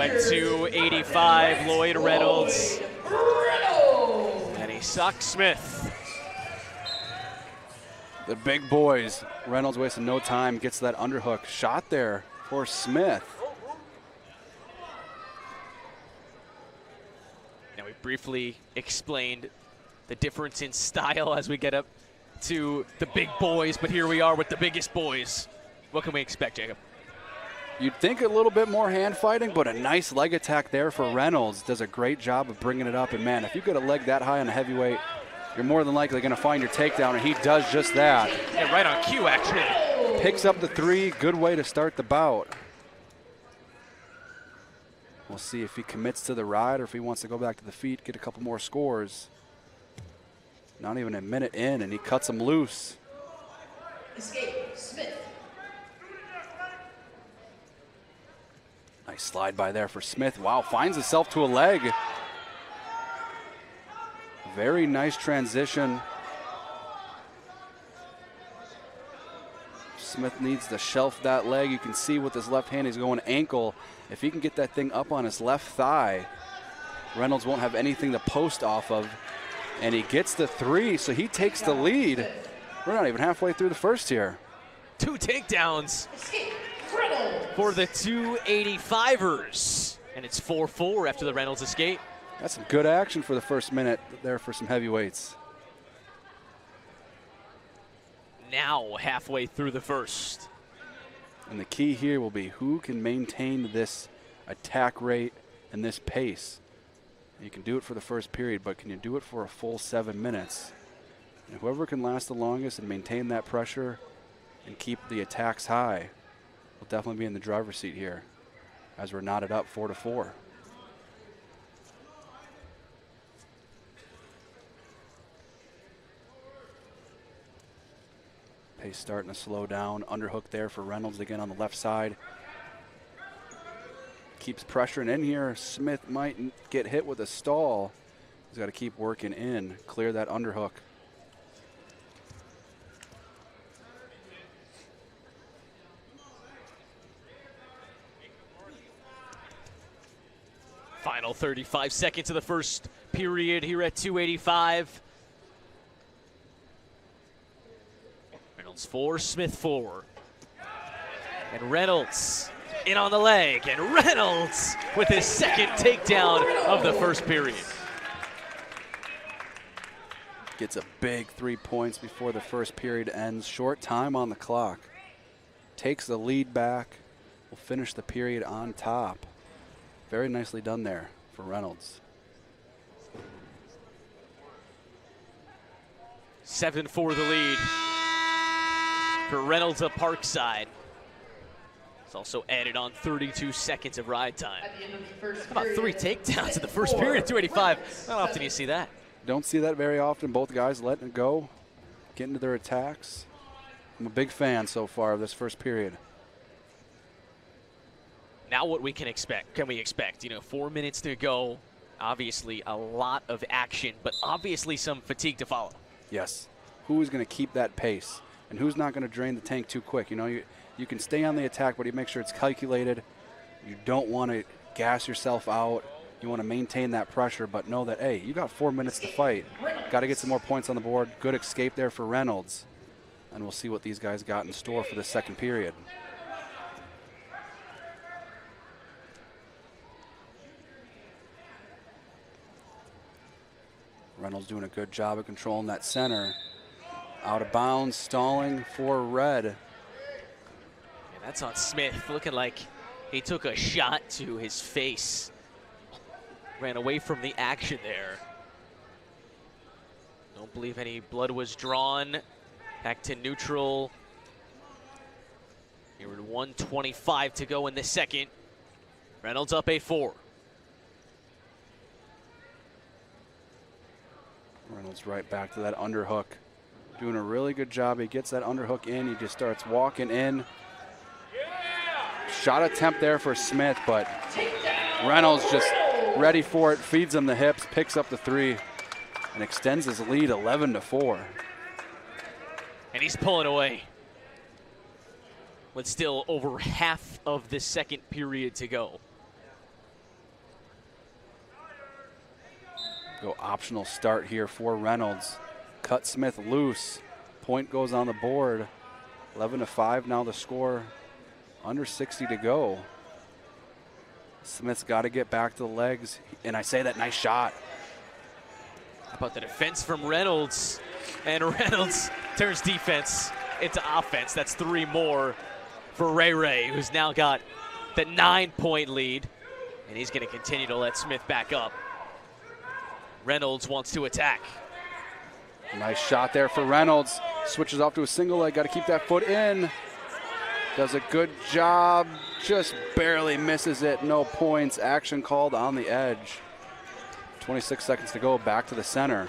at 285, Lloyd, Reynolds, and Isaak Smith. The big boys. Reynolds wasting no time, gets that underhook shot there for Smith. Now we briefly explained the difference in style as we get up to the big boys, but here we are with the biggest boys. What can we expect, Jacob? You'd think a little bit more hand fighting, but a nice leg attack there for Reynolds. Does a great job of bringing it up, and man, if you get a leg that high on a heavyweight, you're more than likely going to find your takedown, and he does just that. Yeah, right on cue, actually. Picks up the 3. Good way to start the bout. We'll see if he commits to the ride or if he wants to go back to the feet, get a couple more scores. Not even a minute in, and he cuts him loose. Escape, Smith. Nice slide by there for Smith. Wow, finds himself to a leg. Very nice transition. Smith needs to shelf that leg. You can see with his left hand he's going ankle. If he can get that thing up on his left thigh, Reynolds won't have anything to post off of. And he gets the 3, so he takes the lead. We're not even halfway through the first here. 2 takedowns for the 285ers. And it's 4-4 after the Reynolds escape. That's some good action for the first minute there for some heavyweights. Now halfway through the first. And the key here will be who can maintain this attack rate and this pace. You can do it for the first period, but can you do it for a full 7 minutes? And whoever can last the longest and maintain that pressure and keep the attacks high will definitely be in the driver's seat here as we're knotted up 4-4. Pace starting to slow down. Underhook there for Reynolds again on the left side. Keeps pressuring in here. Smith might get hit with a stall. He's got to keep working in, clear that underhook. Final 35 seconds of the first period here at 285. Reynolds 4, Smith 4. And Reynolds in on the leg, and Reynolds with his second takedown of the first period. Gets a big 3 points before the first period ends. Short time on the clock. Takes the lead back. Will finish the period on top. Very nicely done there for Reynolds. 7-4 the lead for Reynolds of Parkside. It's also added on 32 seconds of ride time. How about 3 takedowns in the first period at 285? Not often you see that. Don't see that very often. Both guys letting it go, getting to their attacks. I'm a big fan so far of this first period. Now what we can expect, 4 minutes to go. Obviously a lot of action, but obviously some fatigue to follow. Yes. Who is going to keep that pace? And who's not going to drain the tank too quick? You know, you can stay on the attack, but you make sure it's calculated. You don't want to gas yourself out. You want to maintain that pressure, but know that, hey, you got 4 minutes to fight. Got to get some more points on the board. Good escape there for Reynolds. And we'll see what these guys got in store for the second period. Reynolds doing a good job of controlling that center. Out of bounds, stalling for red. Yeah, that's on Smith, looking like he took a shot to his face. Ran away from the action there. Don't believe any blood was drawn. Back to neutral. Here with 1:25 to go in the second. Reynolds up 8-4. Reynolds right back to that underhook. Doing a really good job. He gets that underhook in. He just starts walking in. Shot attempt there for Smith, but Reynolds just ready for it. Feeds him the hips, picks up the 3, and extends his lead 11-4. And he's pulling away with still over half of the second period to go. Go optional start here for Reynolds. Cut Smith loose. Point goes on the board. 11-5 now the score. Under 60 to go. Smith's got to get back to the legs. And I say that, nice shot. How about the defense from Reynolds? And Reynolds turns defense into offense. That's 3 more for Ray, who's now got the 9-point lead. And he's going to continue to let Smith back up. Reynolds wants to attack. Nice shot there for Reynolds. Switches off to a single leg. Got to keep that foot in. Does a good job. Just barely misses it. No points. Action called on the edge. 26 seconds to go. Back to the center.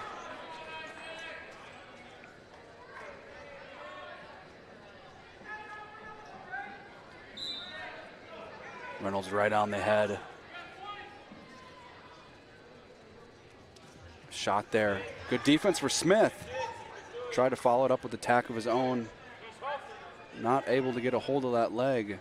Reynolds right on the head. Shot there. Good defense for Smith. Tried to follow it up with the attack of his own. Not able to get a hold of that leg.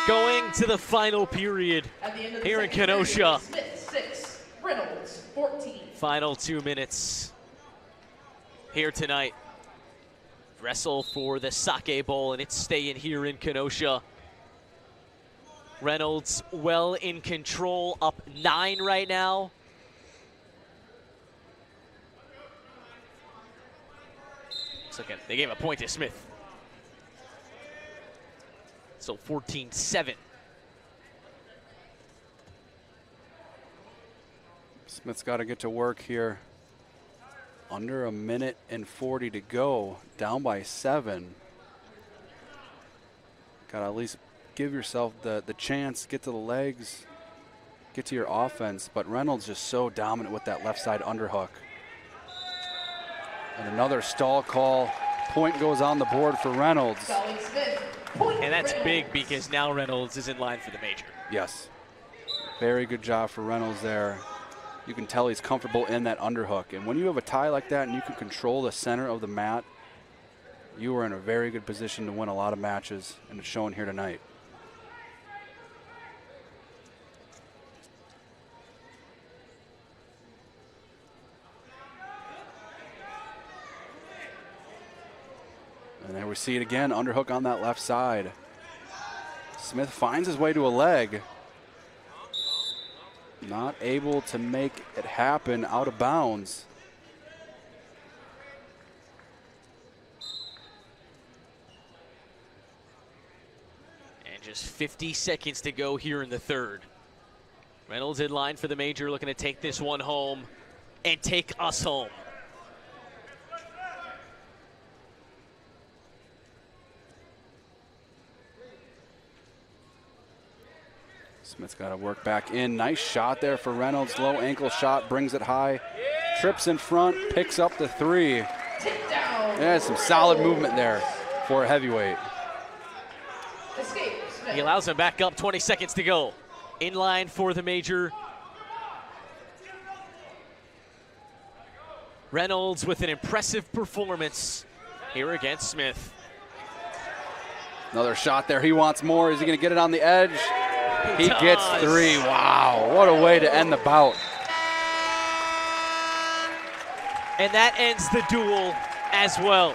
Going to the final period here in Kenosha. Smith 6, Reynolds 14. Final 2 minutes here tonight. Wrestle for the Sake Bowl, and it's staying here in Kenosha. Reynolds well in control, up 9 right now. Looks like they gave a point to Smith. So 14-7. Smith's got to get to work here. Under 1:40 to go. Down by 7. Got to at least give yourself the chance, get to the legs, get to your offense. But Reynolds just so dominant with that left side underhook. And another stall call. Point goes on the board for Reynolds. And that's big because now Reynolds is in line for the major. Yes. Very good job for Reynolds there. You can tell he's comfortable in that underhook. And when you have a tie like that and you can control the center of the mat, you are in a very good position to win a lot of matches, and it's shown here tonight. And there we see it again, underhook on that left side. Smith finds his way to a leg. Not able to make it happen, out of bounds. And just 50 seconds to go here in the third. Reynolds in line for the major, looking to take this one home and take us home. Smith's got to work back in. Nice shot there for Reynolds. Low ankle shot, brings it high. Trips in front, picks up the 3. Yeah, some solid movement there for a heavyweight. He allows him back up, 20 seconds to go. In line for the major. Reynolds with an impressive performance here against Smith. Another shot there. He wants more. Is he going to get it on the edge? He gets 3. Wow, what a way to end the bout. And that ends the duel as well.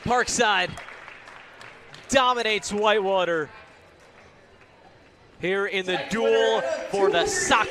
Parkside dominates Whitewater here in the duel for the soccer.